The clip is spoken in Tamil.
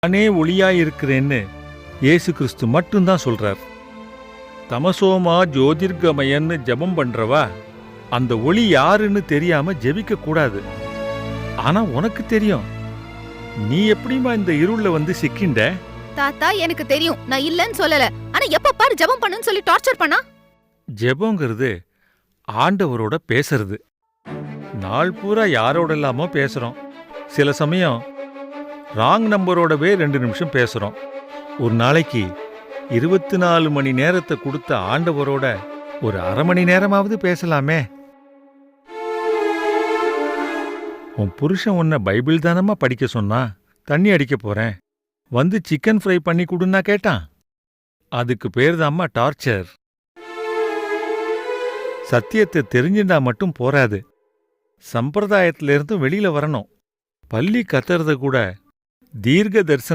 நானே ஒளியாயிருக்கிறேன்னு இயேசு கிறிஸ்து மட்டும்தான் சொல்றார். தமசோமா ஜோதிர்கமயன்னு ஜெபம் பண்றவா அந்த ஒளி யாருன்னு தெரியாம ஜெபிக்க கூடாது. ஆனா உனக்கு தெரியும். நீ எப்படிமா இந்த இருள்ல வந்து சிக்கிண்ட? தாத்தா எனக்கு தெரியும், நான் இல்லன்னு சொல்லல. ஆனா எப்ப பாரு ஜெபம் பண்ணுன்னு சொல்லி டார்ச்சர் பண்ணா. ஜெபங்கிறது ஆண்டவரோட பேசுறது. நாள் பூரா யாரோடெல்லாமோ பேசுறோம். சில சமயம் ராங் நம்பரோடவே 2 நிமிஷம் பேசுறோம். ஒரு நாளைக்கு 24 மணி நேரத்தை கொடுத்த ஆண்டவரோட ஒரு அரை மணி நேரமாவது பேசலாமே. உன் புருஷன் உன்னை பைபிள் தானமா படிக்க சொன்னா? தண்ணி அடிக்க போறேன், வந்து சிக்கன் ஃப்ரை பண்ணி கொடுன்னா கேட்டான். அதுக்கு பேர்தாம்மா டார்ச்சர். சத்தியத்தை தெரிஞ்சுண்டா மட்டும் போராது, சம்பிரதாயத்திலிருந்து வெளியில வரணும். பள்ளி கத்துறத கூட தீர்க்க தரிசன